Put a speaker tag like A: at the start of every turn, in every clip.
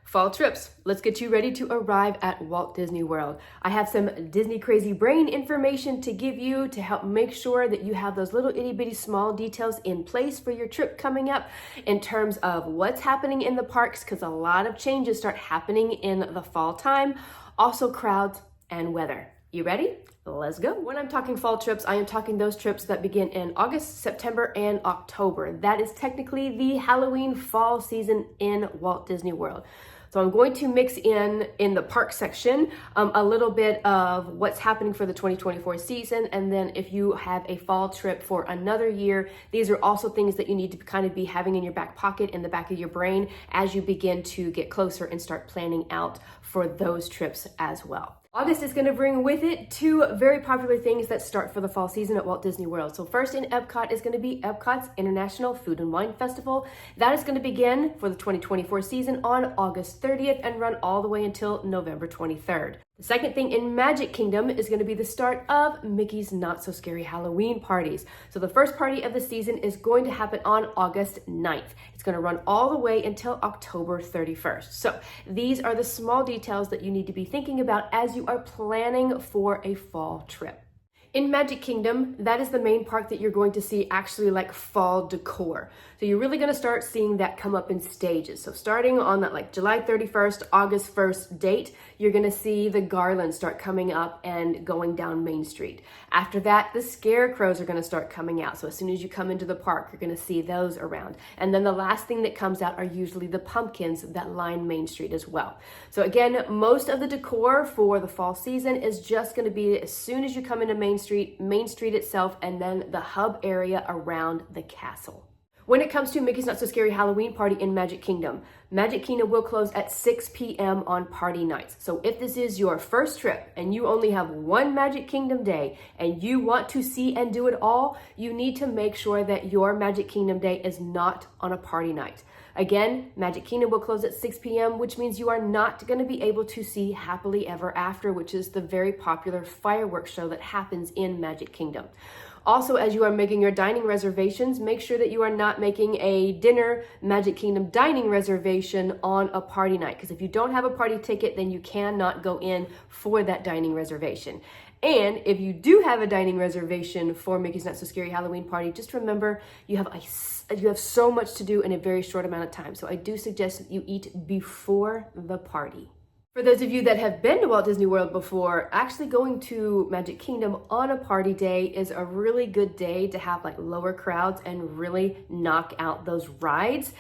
A: Fall trips. Let's get you ready to arrive at Walt Disney World. I have some Disney Crazy Brain information to give you to help make sure that you have those little itty bitty small details in place for your trip coming up in terms of what's happening in the parks, because a lot of changes start happening in the fall time. Also crowds and weather. You ready? Let's go. When I'm talking fall trips, I am talking those trips that begin in August, September, and October. That is technically the Halloween fall season in Walt Disney World. So I'm going to mix in the park section, a little bit of what's happening for the 2024 season. And then if you have a fall trip for another year, these are also things that you need to kind of be having in your back pocket, in the back of your brain, as you begin to get closer and start planning out for those trips as well. August is going to bring with it two very popular things that start for the fall season at Walt Disney World. So first in Epcot is going to be Epcot's International Food and Wine Festival. That is going to begin for the 2024 season on August 30th and run all the way until November 23rd. The second thing in Magic Kingdom is going to be the start of Mickey's Not So Scary Halloween parties. So the first party of the season is going to happen on August 9th. It's going to run all the way until October 31st. So these are the small details that you need to be thinking about as you are planning for a fall trip. In Magic Kingdom, that is the main park that you're going to see actually like fall decor. So you're really going to start seeing that come up in stages. So starting on that like July 31st, August 1st date, you're going to see the garlands start coming up and going down Main Street. After that, the scarecrows are going to start coming out. So as soon as you come into the park, you're going to see those around. And then the last thing that comes out are usually the pumpkins that line Main Street as well. So again, most of the decor for the fall season is just going to be as soon as you come into Main Street itself, and then the hub area around the castle. When it comes to Mickey's Not So Scary Halloween party in Magic Kingdom will close at 6 p.m. on party nights. So if this is your first trip and you only have one Magic Kingdom day and you want to see and do it all, you need to make sure that your Magic Kingdom day is not on a party night. Again, Magic Kingdom will close at 6 p.m., which means you are not going to be able to see Happily Ever After, which is the very popular fireworks show that happens in Magic Kingdom. Also, as you are making your dining reservations, make sure that you are not making a dinner Magic Kingdom dining reservation on a party night, because if you don't have a party ticket, then you cannot go in for that dining reservation. And if you do have a dining reservation for Mickey's Not So Scary Halloween party, just remember you have so much to do in a very short amount of time. So I do suggest that you eat before the party. For those of you that have been to Walt Disney World before, actually going to Magic Kingdom on a party day is a really good day to have like lower crowds and really knock out those rides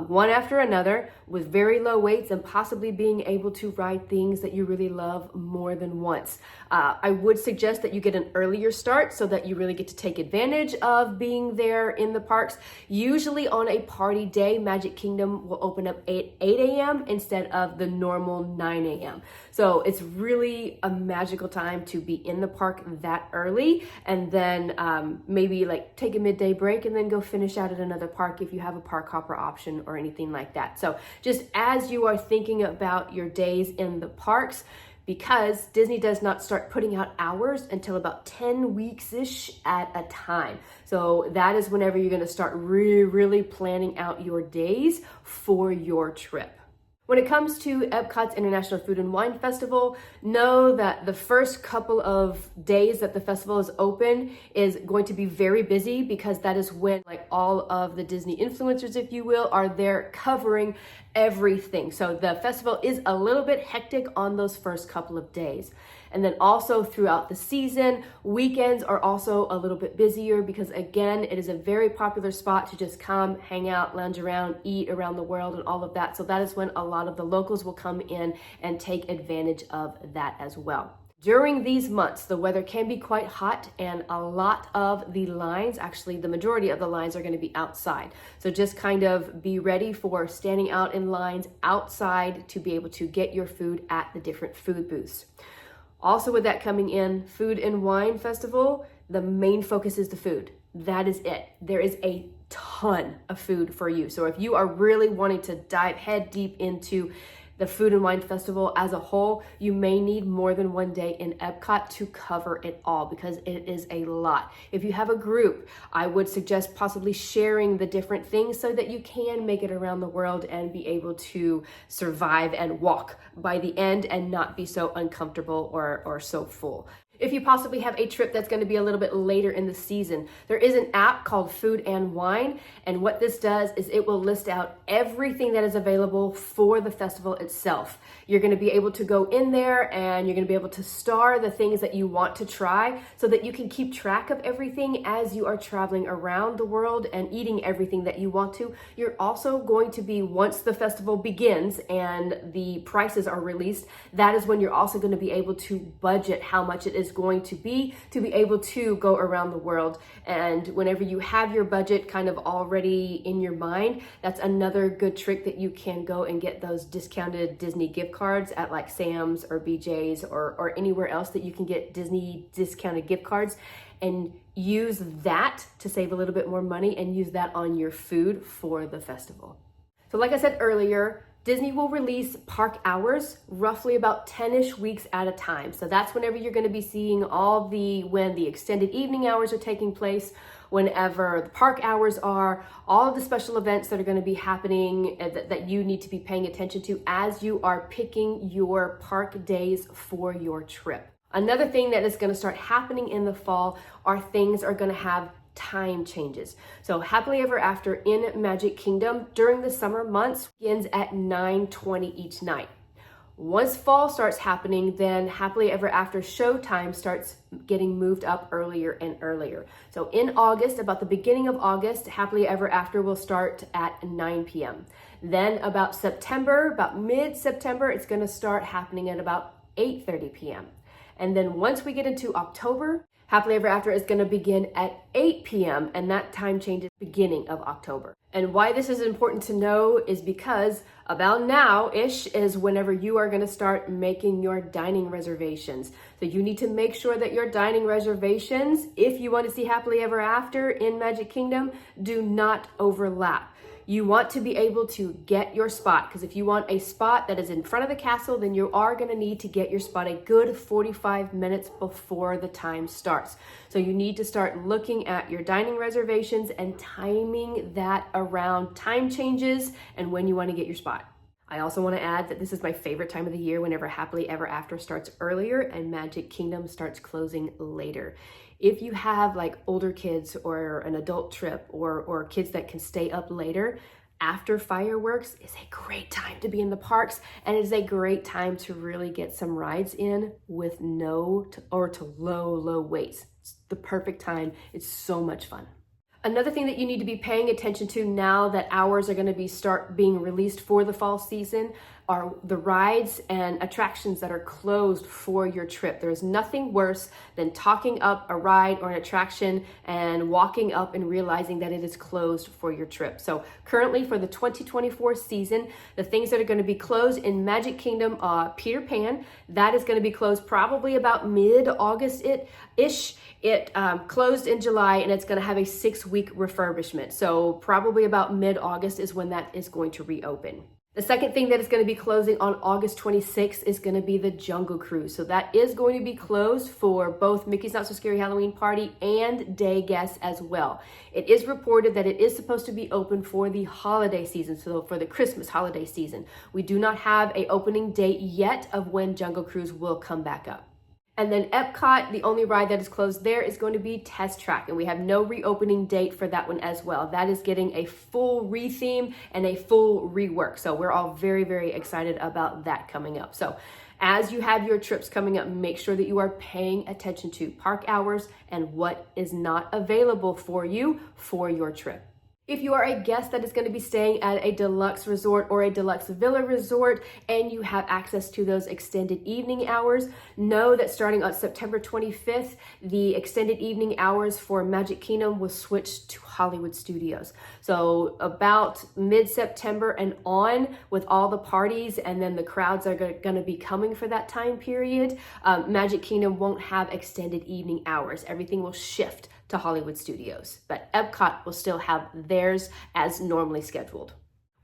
A: one after another with very low waits and possibly being able to ride things that you really love more than once. I would suggest that you get an earlier start so that you really get to take advantage of being there in the parks. Usually on a party day, Magic Kingdom will open up 8 a.m. instead of the normal 9 a.m. So it's really a magical time to be in the park that early, and then maybe like take a midday break and then go finish out at another park if you have a park hopper option or anything like that. So just as you are thinking about your days in the parks, because Disney does not start putting out hours until about 10 weeks-ish at a time. So that is whenever you're gonna start really planning out your days for your trip. When it comes to Epcot's International Food and Wine Festival, know that the first couple of days that the festival is open is going to be very busy, because that is when like all of the Disney influencers, if you will, are there covering everything. So the festival is a little bit hectic on those first couple of days. And then also throughout the season, weekends are also a little bit busier, because again, it is a very popular spot to just come, hang out, lounge around, eat around the world and all of that. So that is when a lot of the locals will come in and take advantage of that as well. During these months, the weather can be quite hot, and a lot of the lines, actually the majority of the lines, are going to be outside. So just kind of be ready for standing out in lines outside to be able to get your food at the different food booths. Also with that coming in, Food and Wine Festival, the main focus is the food. That is it. There is a ton of food for you. So if you are really wanting to dive head deep into the Food and Wine Festival as a whole, you may need more than one day in Epcot to cover it all because it is a lot. If you have a group, I would suggest possibly sharing the different things so that you can make it around the world and be able to survive and walk by the end and not be so uncomfortable or so full. If you possibly have a trip that's going to be a little bit later in the season, there is an app called Food and Wine, and what this does is it will list out everything that is available for the festival itself. You're going to be able to go in there and you're going to be able to star the things that you want to try so that you can keep track of everything as you are traveling around the world and eating everything that you want to. You're also going to be, once the festival begins and the prices are released, that is when you're also going to be able to budget how much it is going to be able to go around the world. And whenever you have your budget kind of already in your mind, that's another good trick that you can go and get those discounted Disney gift cards at like Sam's or BJ's or anywhere else that you can get Disney discounted gift cards, and use that to save a little bit more money and use that on your food for the festival. So like I said earlier, Disney will release park hours roughly about 10-ish weeks at a time. So that's whenever you're going to be seeing when the extended evening hours are taking place, whenever the park hours are, all of the special events that are going to be happening that you need to be paying attention to as you are picking your park days for your trip. Another thing that is going to start happening in the fall are things are going to have time changes. So Happily Ever After in Magic Kingdom during the summer months begins at 9:20 each night. Once fall starts happening, then Happily Ever After showtime starts getting moved up earlier and earlier. So in August, about the beginning of August, Happily Ever After will start at 9 p.m. Then about September, about mid-September, it's going to start happening at about 8:30 p.m. And then once we get into October, Happily Ever After is going to begin at 8 p.m. and that time changes beginning of October. And why this is important to know is because about now-ish is whenever you are going to start making your dining reservations. So you need to make sure that your dining reservations, if you want to see Happily Ever After in Magic Kingdom, do not overlap. You want to be able to get your spot, because if you want a spot that is in front of the castle, then you are going to need to get your spot a good 45 minutes before the time starts. So you need to start looking at your dining reservations and timing that around time changes and when you want to get your spot. I also want to add that this is my favorite time of the year whenever Happily Ever After starts earlier and Magic Kingdom starts closing later. If you have like older kids or an adult trip or kids that can stay up later, after fireworks is a great time to be in the parks, and it is a great time to really get some rides in with no to low waits. It's the perfect time. It's so much fun. Another thing that you need to be paying attention to now that hours are going to start being released for the fall season are the rides and attractions that are closed for your trip. There's nothing worse than talking up a ride or an attraction and walking up and realizing that it is closed for your trip. So currently for the 2024 season, the things that are going to be closed in Magic Kingdom, Peter Pan, that is going to be closed probably about mid-August-ish. It closed in July and it's going to have a 6-week refurbishment. So probably about mid-August is when that is going to reopen. The second thing that is going to be closing on August 26th is going to be the Jungle Cruise. So that is going to be closed for both Mickey's Not So Scary Halloween Party and day guests as well. It is reported that it is supposed to be open for the holiday season, so for the Christmas holiday season. We do not have an opening date yet of when Jungle Cruise will come back up. And then Epcot, the only ride that is closed there is going to be Test Track, and we have no reopening date for that one as well. That is getting a full retheme and a full rework. So we're all very, very excited about that coming up. So as you have your trips coming up, make sure that you are paying attention to park hours and what is not available for you for your trip. If you are a guest that is going to be staying at a deluxe resort or a deluxe villa resort and you have access to those extended evening hours, know that starting on September 25th, the extended evening hours for Magic Kingdom will switch to Hollywood Studios. So about mid-September and on, with all the parties and then the crowds are going to be coming for that time period, Magic Kingdom won't have extended evening hours. Everything will shift to Hollywood Studios, but Epcot will still have theirs as normally scheduled.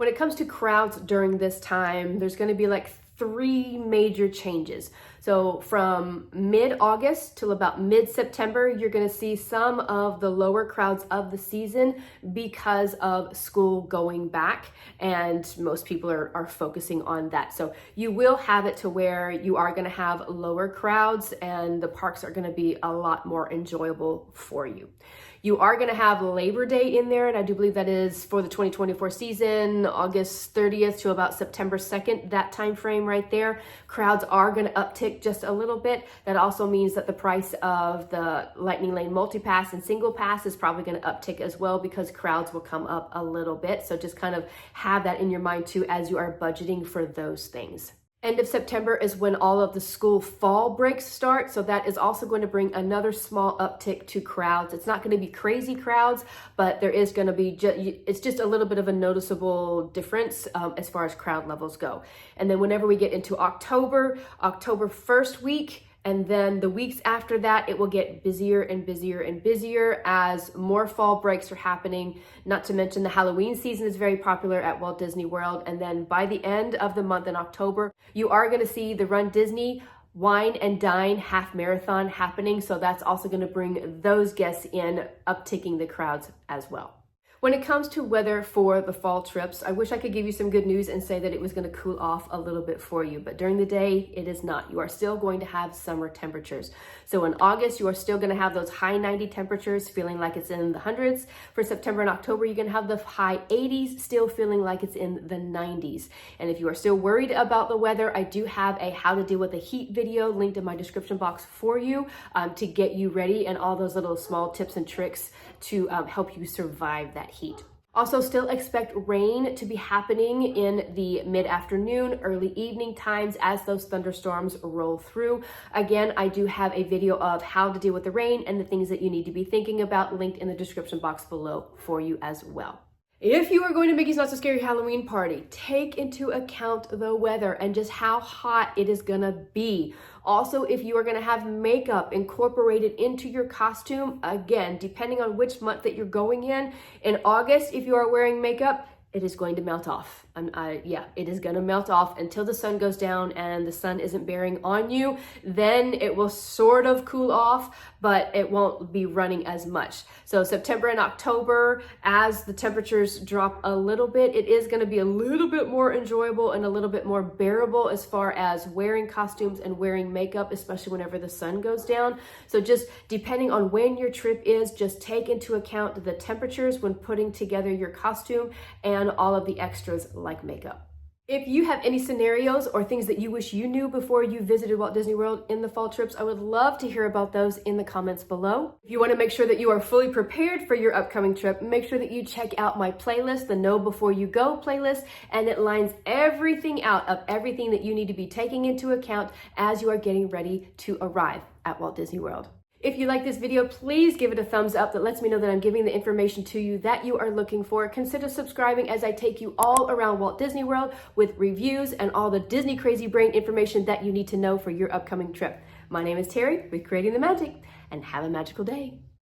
A: When it comes to crowds during this time, there's going to be like 3 major changes. So from mid-August till about mid-September, you're going to see some of the lower crowds of the season because of school going back, and most people are focusing on that. So you will have it to where you are going to have lower crowds and the parks are going to be a lot more enjoyable for you. You are going to have Labor Day in there, and I do believe that is for the 2024 season, August 30th to about September 2nd, that time frame right there. Crowds are going to uptick just a little bit. That also means that the price of the Lightning Lane Multi-Pass and Single Pass is probably going to uptick as well because crowds will come up a little bit. So just kind of have that in your mind too as you are budgeting for those things. End of September is when all of the school fall breaks start. So that is also going to bring another small uptick to crowds. It's not going to be crazy crowds, but there is going to be, it's just a little bit of a noticeable difference as far as crowd levels go. And then whenever we get into October 1st week, and then the weeks after that, it will get busier and busier and busier as more fall breaks are happening. Not to mention the Halloween season is very popular at Walt Disney World. And then by the end of the month in October, you are going to see the Run Disney Wine and Dine half marathon happening. So that's also going to bring those guests in, upticking the crowds as well. When it comes to weather for the fall trips, I wish I could give you some good news and say that it was going to cool off a little bit for you, but during the day, it is not. You are still going to have summer temperatures. So in August, you are still going to have those high 90 temperatures, feeling like it's in the hundreds. For September and October, you're going to have the high 80s, still feeling like it's in the 90s. And if you are still worried about the weather, I do have a how to deal with the heat video linked in my description box for you to get you ready, and all those little small tips and tricks to help you survive that heat. Also, still expect rain to be happening in the mid-afternoon, early evening times as those thunderstorms roll through. Again, I do have a video of how to deal with the rain and the things that you need to be thinking about linked in the description box below for you as well. If you are going to Mickey's Not So Scary Halloween party, take into account the weather and just how hot it is gonna be. Also, if you are gonna have makeup incorporated into your costume, again, depending on which month that you're going in August, if you are wearing makeup, it is going to melt off. It is going to melt off until the sun goes down and the sun isn't bearing on you. Then it will sort of cool off, but it won't be running as much. So September and October, as the temperatures drop a little bit, it is going to be a little bit more enjoyable and a little bit more bearable as far as wearing costumes and wearing makeup, especially whenever the sun goes down. So just depending on when your trip is, just take into account the temperatures when putting together your costume and all of the extras like makeup. If you have any scenarios or things that you wish you knew before you visited Walt Disney World in the fall trips, I would love to hear about those in the comments below. If you want to make sure that you are fully prepared for your upcoming trip, make sure that you check out my playlist, the Know Before You Go playlist, and it lines everything out of everything that you need to be taking into account as you are getting ready to arrive at Walt Disney World. If you like this video, please give it a thumbs up. That lets me know that I'm giving the information to you that you are looking for. Consider subscribing as I take you all around Walt Disney World with reviews and all the Disney Crazy Brain information that you need to know for your upcoming trip. My name is Terry with Creating the Magic, and have a magical day.